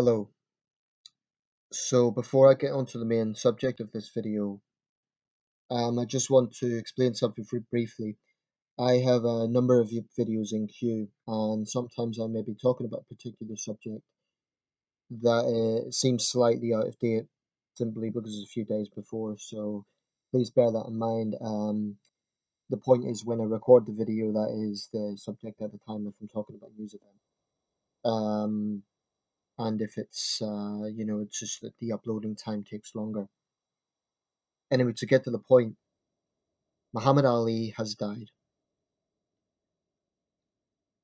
Hello. So before I get onto the main subject of this video, I just want to explain something briefly. I have a number of videos in queue, and sometimes I may be talking about a particular subject that seems slightly out of date simply because it's a few days before. So please bear that in mind. The point is when I record the video, that is the subject at the time if I'm talking about news event. Um, and if it's it's just that the uploading time takes longer. Anyway, to get to the point, Muhammad Ali has died.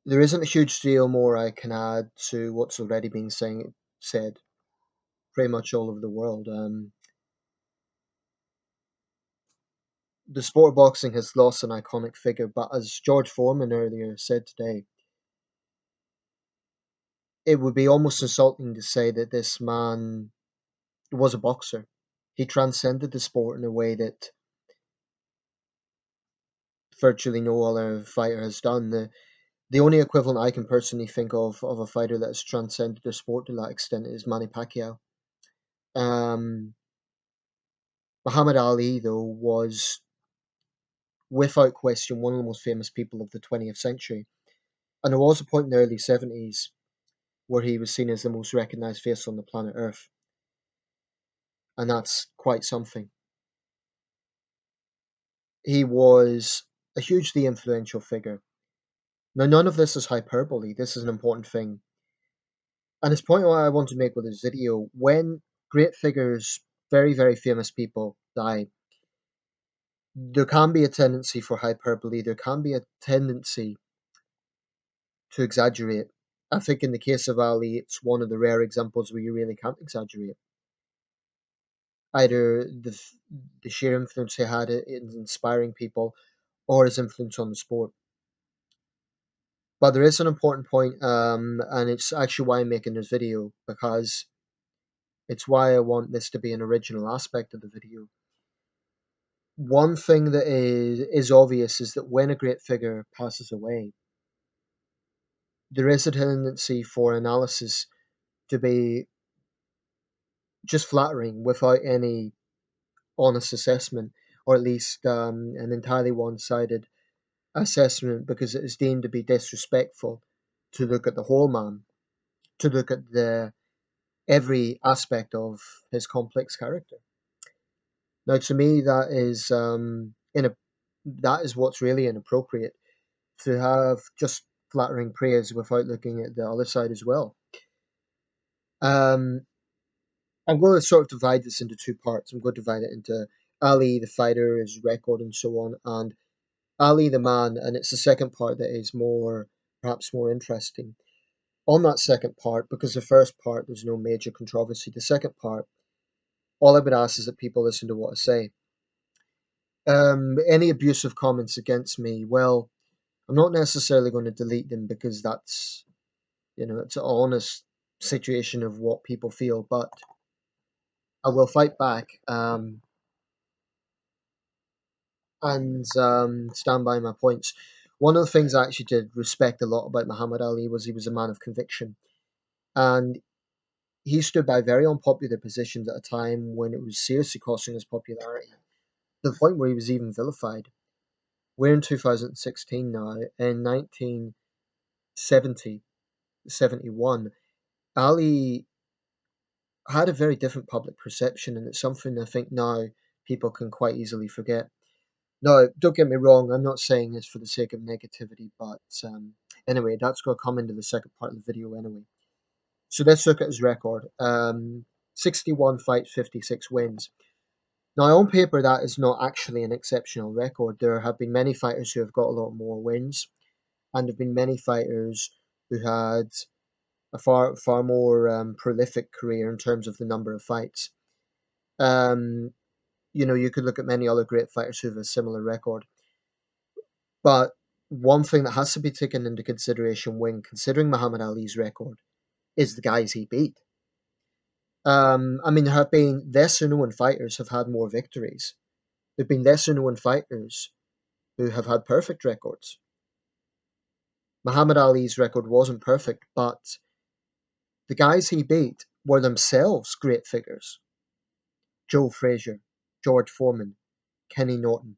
There isn't a huge deal more I can add to what's already been said pretty much all over the world. The sport of boxing has lost an iconic figure, but as George Foreman earlier said today, it would be almost insulting to say that this man was a boxer. He transcended the sport in a way that virtually no other fighter has done. The only equivalent I can personally think of a fighter that has transcended the sport to that extent is Manny Pacquiao. Um, Muhammad Ali, though, was without question one of the most famous people of the 20th century. And there was a point in the early 70s where he was seen as the most recognized face on the planet Earth. And that's quite something. He was a hugely influential figure. Now, none of this is hyperbole. This is an important thing. And this point I want to make with this video, when great figures, very, very famous people die, there can be a tendency for hyperbole. There can be a tendency to exaggerate. I think in the case of Ali, it's one of the rare examples where you really can't exaggerate. Either the sheer influence he had in inspiring people or his influence on the sport. But there is an important point, and it's actually why I'm making this video, because it's why I want this to be an original aspect of the video. One thing that is obvious is that when a great figure passes away, there is a tendency for analysis to be just flattering without any honest assessment, or at least an entirely one sided assessment, because it is deemed to be disrespectful to look at the whole man, to look at the every aspect of his complex character. Now, to me, that is what's really inappropriate, to have just flattering praise without looking at the other side as well. Um, I'm going to sort of divide this into two parts. I'm going to divide it into Ali, the fighter, his record, and so on, and Ali, the man, and it's the second part that is perhaps more interesting. On that second part, because the first part, there's no major controversy. The second part, all I would ask is that people listen to what I say. Any abusive comments against me, well, I'm not necessarily going to delete them because it's an honest situation of what people feel, but I will fight back. And stand by my points. One of the things I actually did respect a lot about Muhammad Ali was he was a man of conviction, and he stood by very unpopular positions at a time when it was seriously costing his popularity, to the point where he was even vilified. We're in 2016 now. In 1970, 71, Ali had a very different public perception, and it's something I think now people can quite easily forget. No, don't get me wrong. I'm not saying this for the sake of negativity, but anyway, that's going to come into the second part of the video anyway. So let's look at his record. 61 fights, 56 wins. Now, on paper, that is not actually an exceptional record. There have been many fighters who have got a lot more wins, and there have been many fighters who had a far more prolific career in terms of the number of fights. Um, you could look at many other great fighters who have a similar record. But one thing that has to be taken into consideration when considering Muhammad Ali's record is the guys he beat. I mean, there have been lesser known fighters have had more victories. There have been lesser known fighters who have had perfect records. Muhammad Ali's record wasn't perfect, but The guys he beat were themselves great figures: Joe Frazier, George Foreman, Kenny Norton,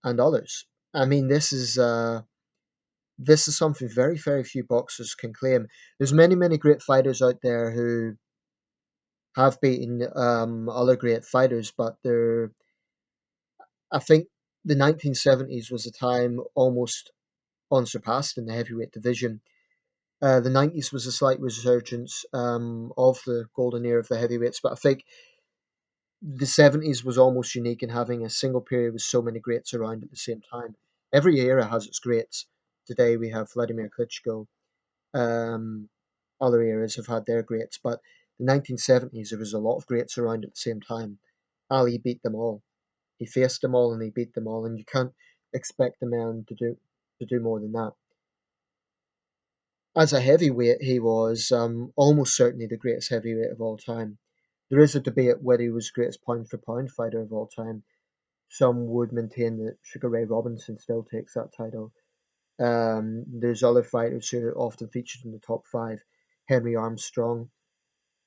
and others. I mean, this is something very, very few boxers can claim. There's many, many great fighters out there who have beaten other great fighters, but I think the 1970s was a time almost unsurpassed in the heavyweight division. The 90s was a slight resurgence of the golden era of the heavyweights, but I think the 70s was almost unique in having a single period with so many greats around at the same time. Every era has its greats. Today we have Vladimir Klitschko. Um, Other eras have had their greats, but the 1970s there was a lot of greats around at the same time. Ali beat them all. He faced them all and he beat them all, and you can't expect the man to do more than that. As a heavyweight, he was almost certainly the greatest heavyweight of all time. There is a debate whether he was the greatest pound for pound fighter of all time. Some would maintain that Sugar Ray Robinson still takes that title. There's other fighters who are often featured in the top five: Henry Armstrong,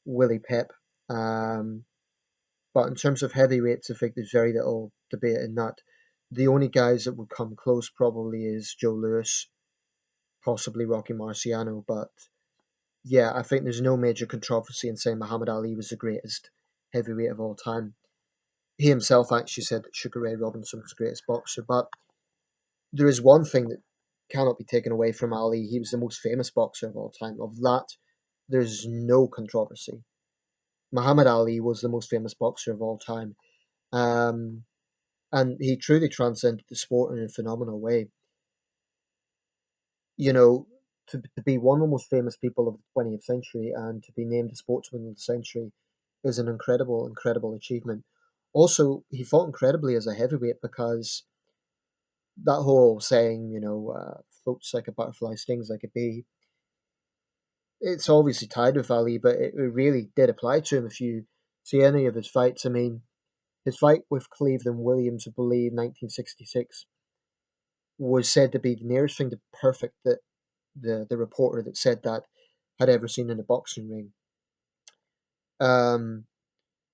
Willie Pep. Um, but in terms of heavyweights, I think there's very little debate in that. The only guys that would come close probably is Joe Louis, possibly Rocky Marciano. But yeah, I think there's no major controversy in saying Muhammad Ali was the greatest heavyweight of all time. He himself actually said that Sugar Ray Robinson was the greatest boxer. But there is one thing that cannot be taken away from Ali. He was the most famous boxer of all time. Of that, there's no controversy. Muhammad Ali was the most famous boxer of all time. Um, and he truly transcended the sport in a phenomenal way. You know, to be one of the most famous people of the 20th century and to be named the sportsman of the century is an incredible, incredible achievement. Also, he fought incredibly as a heavyweight because that whole saying, floats like a butterfly, stings like a bee, it's obviously tied with Ali, but it really did apply to him if you see any of his fights. I mean, his fight with Cleveland Williams, I believe, 1966, was said to be the nearest thing to perfect that the reporter that said that had ever seen in a boxing ring. Um,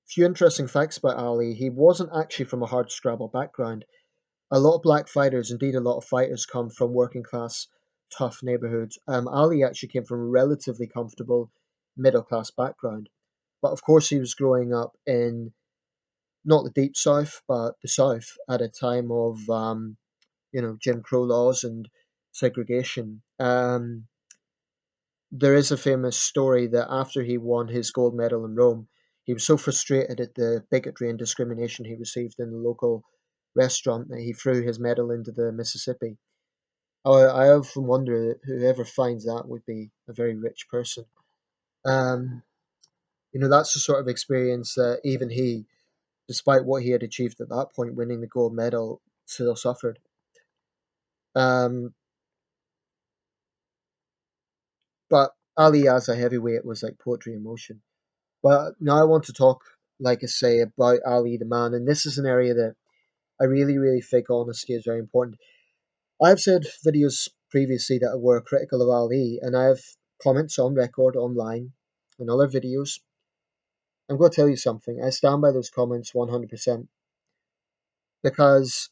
Few interesting facts about Ali. He wasn't actually from a hard scrabble background. A lot of black fighters, indeed a lot of fighters, come from working class, tough neighborhoods. Ali actually came from a relatively comfortable middle class background. But of course, he was growing up in not the deep south, but the south at a time of Jim Crow laws and segregation. There is a famous story that after he won his gold medal in Rome, he was so frustrated at the bigotry and discrimination he received in the local restaurant that he threw his medal into the Mississippi. I often wonder that whoever finds that would be a very rich person. Um, that's the sort of experience that even he, despite what he had achieved at that point, winning the gold medal, still suffered. Um, but Ali as a heavyweight was like poetry in motion. But now I want to talk, like I say, about Ali the man, and this is an area that I really, really think honesty is very important. I've said videos previously that were critical of Ali, and I have comments on record online and other videos. I'm going to tell you something. I stand by those comments 100% because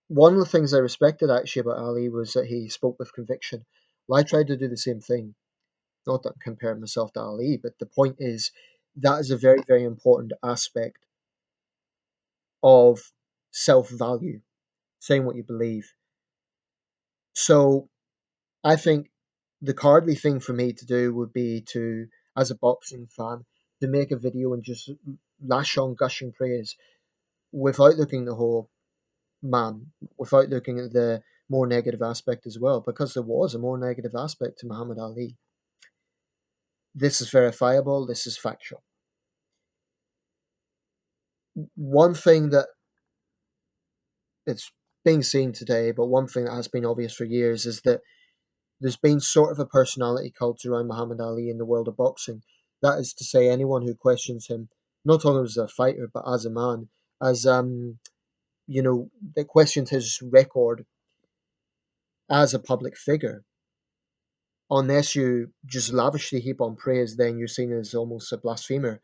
one of the things I respected actually about Ali was that he spoke with conviction. Well, I tried to do the same thing. Not that I'm comparing myself to Ali, but the point is that is a very, very important aspect of self value, saying what you believe. So I think the cowardly thing for me to do would be to, as a boxing fan, to make a video and just lash on gushing praise without looking at the whole man, without looking at the more negative aspect as well, because there was a more negative aspect to Muhammad Ali. This is verifiable, this is factual. One thing that it's being seen today, but one thing that has been obvious for years is that there's been sort of a personality cult around Muhammad Ali in the world of boxing. That is to say, anyone who questions him, not only as a fighter, but as a man, as that questioned his record as a public figure, unless you just lavishly heap on praise, then you're seen as almost a blasphemer.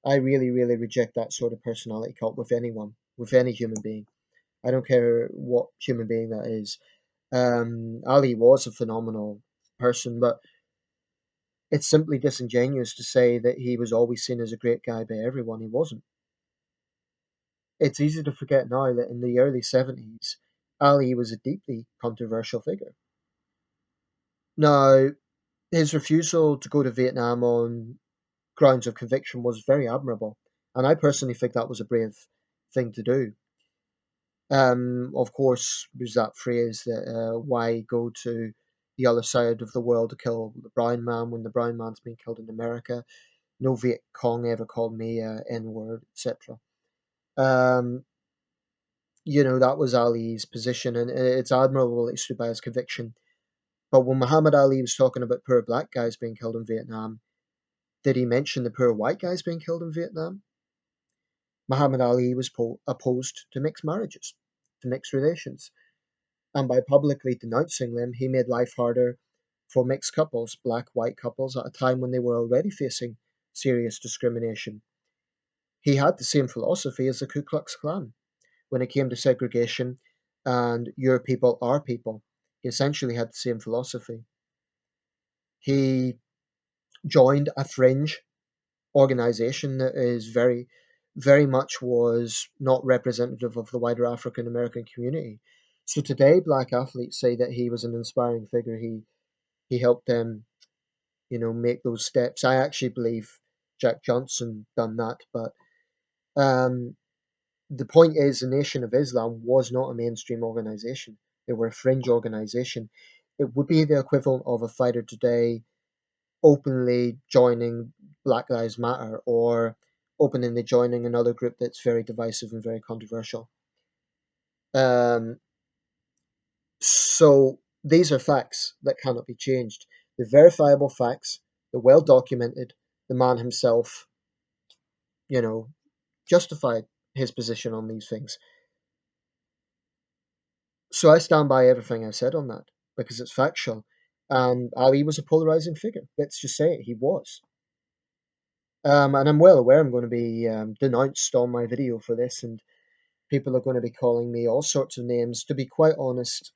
I really, really reject that sort of personality cult with anyone, with any human being. I don't care what human being that is. Ali was a phenomenal person, but it's simply disingenuous to say that he was always seen as a great guy by everyone. He wasn't. It's easy to forget now that in the early 70s, Ali was a deeply controversial figure. Now, his refusal to go to Vietnam on grounds of conviction was very admirable, and I personally think that was a brave thing to do. Of course, there's that phrase that why go to the other side of the world to kill the brown man when the brown man's been killed in America? No Viet Cong ever called me a N word, etc. Um, that was Ali's position, and it's admirable that he stood by his conviction. But when Muhammad Ali was talking about poor black guys being killed in Vietnam, did he mention the poor white guys being killed in Vietnam? Muhammad Ali was opposed to mixed marriages, to mixed relations, and by publicly denouncing them, he made life harder for mixed couples, black white couples, at a time when they were already facing serious discrimination. He had the same philosophy as the Ku Klux Klan when it came to segregation and your people, our people. He essentially had the same philosophy. He joined a fringe organization that is very much was not representative of the wider African American community. So today, black athletes say that he was an inspiring figure. He helped them, make those steps. I actually believe Jack Johnson done that, but um, the point is, the Nation of Islam was not a mainstream organization. They were a fringe organization. It would be the equivalent of a fighter today openly joining Black Lives Matter or openly joining another group that's very divisive and very controversial. Um, so these are facts that cannot be changed. The verifiable facts, the well documented, the man himself, you know, justified his position on these things. So I stand by everything I've said on that because it's factual. And Ali was a polarizing figure. Let's just say it, he was. And I'm well aware I'm going to be denounced on my video for this, and people are going to be calling me all sorts of names. To be quite honest,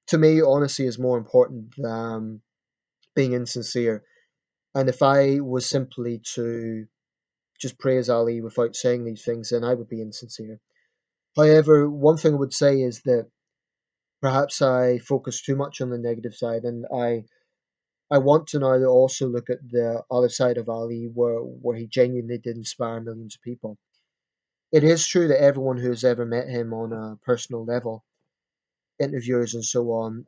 to me, honesty is more important than being insincere. And if I was simply to just praise Ali without saying these things, then I would be insincere. However, one thing I would say is that perhaps I focus too much on the negative side, and I want to now also look at the other side of Ali, where he genuinely did inspire millions of people. It is true that everyone who has ever met him on a personal level, interviewers and so on,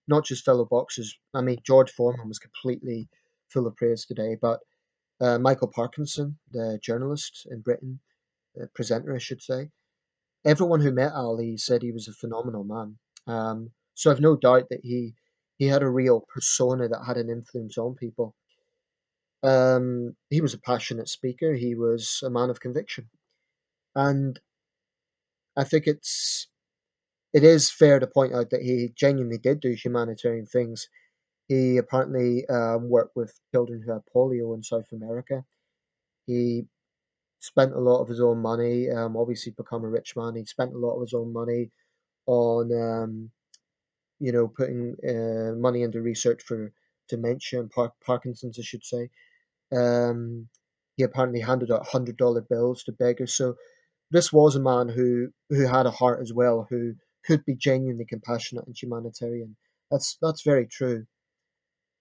not just fellow boxers. I mean, George Foreman was completely full of praise today, but Michael Parkinson, the journalist in Britain, the presenter, I should say, everyone who met Ali said he was a phenomenal man. So I've no doubt that he had a real persona that had an influence on people. He was a passionate speaker. He was a man of conviction, and I think it is fair to point out that he genuinely did do humanitarian things. He apparently worked with children who had polio in South America. He spent a lot of his own money. Obviously, become a rich man. He spent a lot of his own money on putting money into research for dementia and Parkinson's, I should say. Um, he apparently handed out $100 bills to beggars. So this was a man who had a heart as well, who could be genuinely compassionate and humanitarian. That's very true.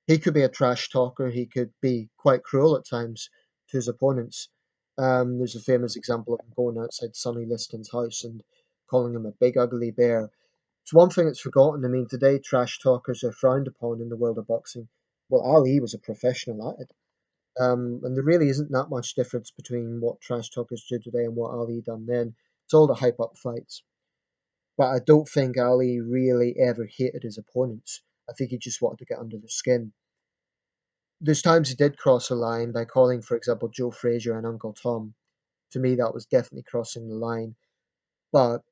He could be a trash talker. He could be quite cruel at times to his opponents. There's a famous example of him going outside Sonny Liston's house and calling him a big ugly bear. It's one thing that's forgotten. I mean, today trash talkers are frowned upon in the world of boxing. Well, Ali was a professional at it. And there really isn't that much difference between what trash talkers do today and what Ali done then. It's all to hype up fights. But I don't think Ali really ever hated his opponents. I think he just wanted to get under their skin. There's times he did cross a line by calling, for example, Joe Frazier and Uncle Tom. To me, that was definitely crossing the line. But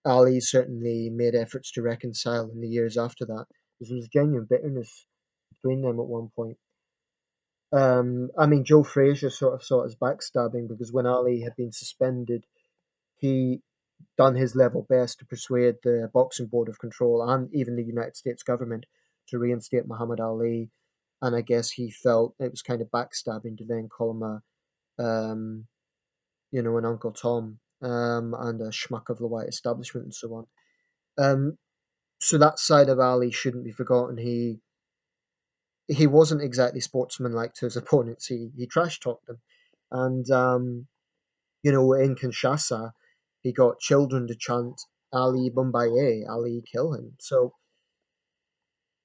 Ali certainly made efforts to reconcile in the years after that, because there was genuine bitterness between them at one point. I mean, Joe Frazier sort of saw it as backstabbing because when Ali had been suspended, he done his level best to persuade the Boxing Board of Control and even the United States government to reinstate Muhammad Ali. And I guess he felt it was kind of backstabbing to then call him an Uncle Tom, and a schmuck of the white establishment and so on. Um, so that side of Ali shouldn't be forgotten. He wasn't exactly sportsmanlike to his opponents. He trash talked them, and in Kinshasa, he got children to chant Ali Bumbaye, Ali kill him. So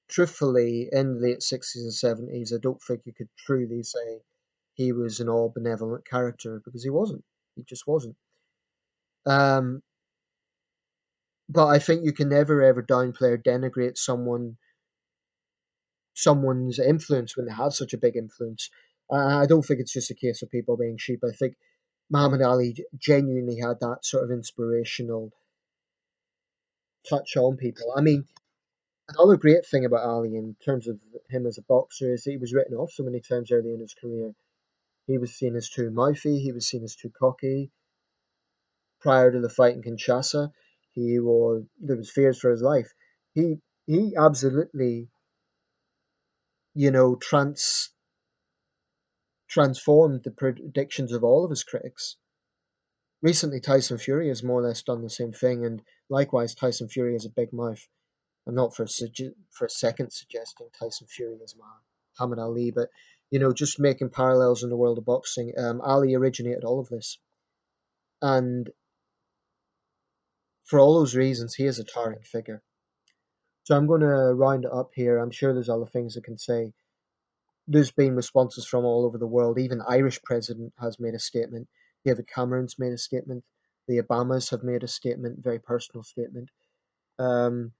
truthfully, in the late 60s and 70s, I don't think you could truly say he was an all benevolent character because he wasn't. He just wasn't. Um, but I think you can never ever downplay or denigrate someone's influence when they have such a big influence. I don't think it's just a case of people being sheep. I think Muhammad Ali genuinely had that sort of inspirational touch on people. I mean, another great thing about Ali in terms of him as a boxer is that he was written off so many times early in his career. He was seen as too mouthy, he was seen as too cocky. Prior to the fight in Kinshasa, there was fears for his life. He absolutely, you know, transformed the predictions of all of his critics. Recently, Tyson Fury has more or less done the same thing, and likewise, Tyson Fury has a big mouth. I'm not for a second suggesting Tyson Fury is Muhammad Ali, but just making parallels in the world of boxing. Ali originated all of this, and for all those reasons, he is a towering figure. So I'm going to round it up here. I'm sure there's other things I can say. There's been responses from all over the world. Even Irish president has made a statement. David Cameron's made a statement. The Obamas have made a statement, very personal statement. Um,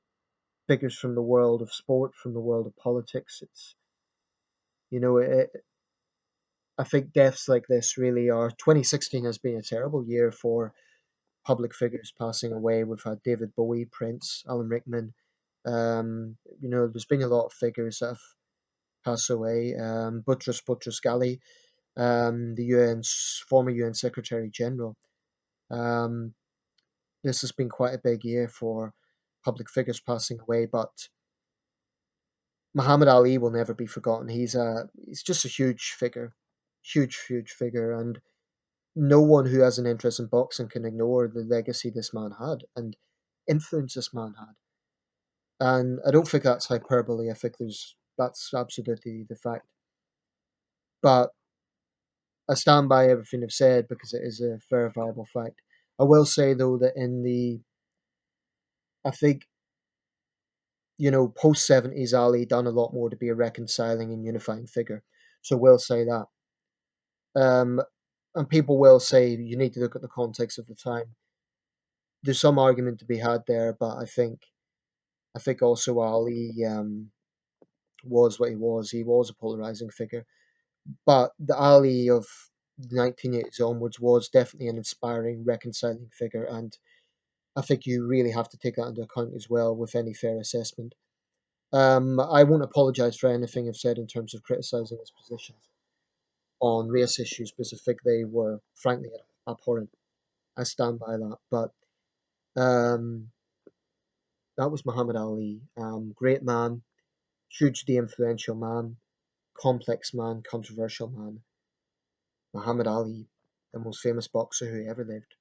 Figures from the world of sport, from the world of politics. It's you know, I think deaths like this really are. 2016 has been a terrible year for public figures passing away. We've had David Bowie, Prince, Alan Rickman. There's been a lot of figures that have passed away. Boutros Ghali, the UN's former UN Secretary General. Um, this has been quite a big year for public figures passing away, but Muhammad Ali will never be forgotten. He's just a huge figure, and no one who has an interest in boxing can ignore the legacy this man had and influence this man had. And I don't think that's hyperbole. I think that's absolutely the fact. But I stand by everything I've said because it is a verifiable fact. I will say though that I think post 70s Ali done a lot more to be a reconciling and unifying figure. So we'll say that. Um, and people will say you need to look at the context of the time. There's some argument to be had there, but I think also Ali was what he was. He was a polarizing figure, but the Ali of the 1980s onwards was definitely an inspiring, reconciling figure, and I think you really have to take that into account as well with any fair assessment. I won't apologise for anything I've said in terms of criticising his positions on race issues because I think they were frankly abhorrent. I stand by that, but um, that was Muhammad Ali. Great man, hugely influential man, complex man, controversial man. Muhammad Ali, the most famous boxer who ever lived.